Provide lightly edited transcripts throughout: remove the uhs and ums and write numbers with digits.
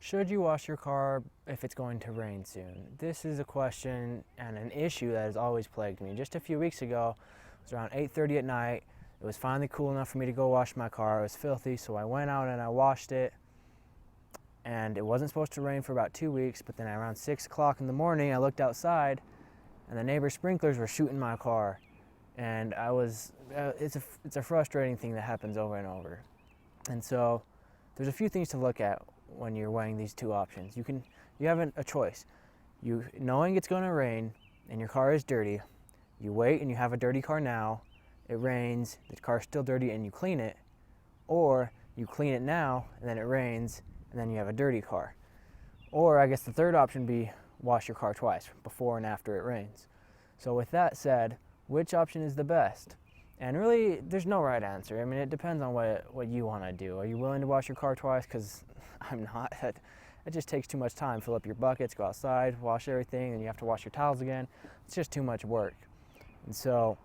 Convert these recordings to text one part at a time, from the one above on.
Should you wash your car if it's going to rain soon? This is a question and an issue that has always plagued me. Just a few weeks ago, it was around 8:30 at night. It was finally cool enough for me to go wash my car. It was filthy, so I went out and I washed it. And it wasn't supposed to rain for about 2 weeks, but then around 6 o'clock in the morning, I looked outside and the neighbor's sprinklers were shooting my car. And it's a frustrating thing that happens over and over. And so there's a few things to look at when you're weighing these two options. You have a choice. Knowing it's going to rain and your car is dirty, you wait and you have a dirty car now, it rains, the car's still dirty and you clean it, or you clean it now and then it rains and then you have a dirty car. Or I guess the third option would be wash your car twice, before and after it rains. So with that said, which option is the best? And really, there's no right answer. I mean, it depends on what you want to do. Are you willing to wash your car twice? Because I'm not. It just takes too much time. Fill up your buckets, go outside, wash everything, and you have to wash your towels again. It's just too much work. And so,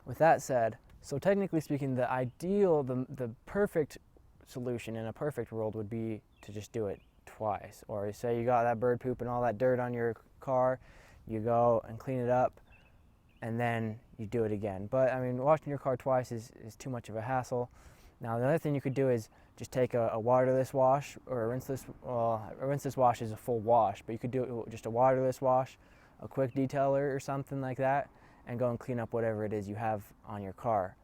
with that said, so technically speaking, the ideal, the perfect solution in a perfect world would be to just do it twice. Or say you got that bird poop and all that dirt on your car, you go and clean it up, and then you do it again. But I mean, washing your car twice is too much of a hassle. Now the other thing you could do is just take a waterless wash or a rinseless. Well, a rinseless wash is a full wash, but you could do just a waterless wash, a quick detailer or something like that, and go and clean up whatever it is you have on your car.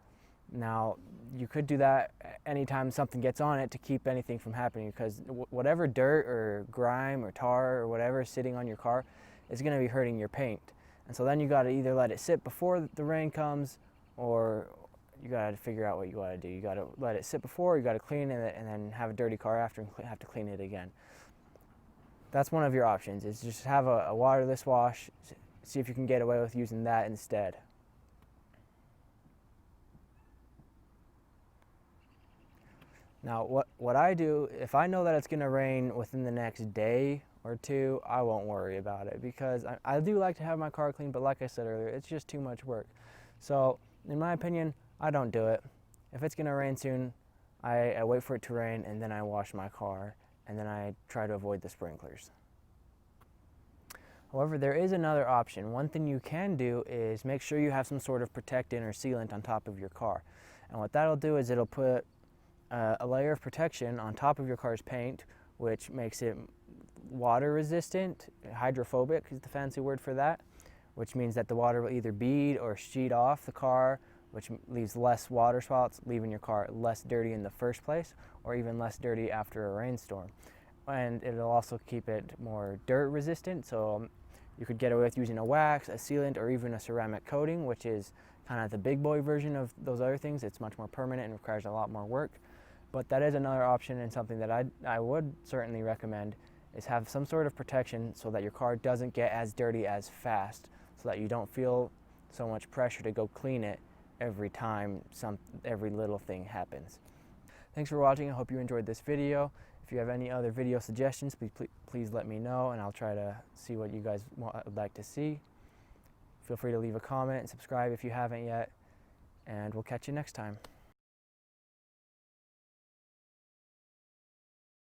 Now you could do that anytime something gets on it to keep anything from happening, because whatever dirt or grime or tar or whatever is sitting on your car is going to be hurting your paint. And so then you got to either let it sit before the rain comes, or you got to figure out what you got to do. You got to let it sit before, you got to clean it, and then have a dirty car after and have to clean it again. That's one of your options, is just have a waterless wash. See if you can get away with using that instead. Now what I do, if I know that it's going to rain within the next day or two, I won't worry about it, because I do like to have my car clean, but like I said earlier, it's just too much work. So in my opinion, I don't do it. If it's going to rain soon, I wait for it to rain and then I wash my car, and then I try to avoid the sprinklers. However, there is another option. One thing you can do is make sure you have some sort of protectant or sealant on top of your car. And what that'll do is it'll put a layer of protection on top of your car's paint, which makes it water resistant. Hydrophobic is the fancy word for that, which means that the water will either bead or sheet off the car, which leaves less water spots, leaving your car less dirty in the first place, or even less dirty after a rainstorm. And it'll also keep it more dirt resistant, so you could get away with using a wax, a sealant, or even a ceramic coating, which is kind of the big boy version of those other things. It's much more permanent and requires a lot more work. But that is another option, and something that I would certainly recommend, is have some sort of protection so that your car doesn't get as dirty as fast, so that you don't feel so much pressure to go clean it every time every little thing happens. Thanks for watching. I hope you enjoyed this video. If you have any other video suggestions, please let me know, and I'll try to see what you guys would like to see. Feel free to leave a comment and subscribe if you haven't yet, and we'll catch you next time.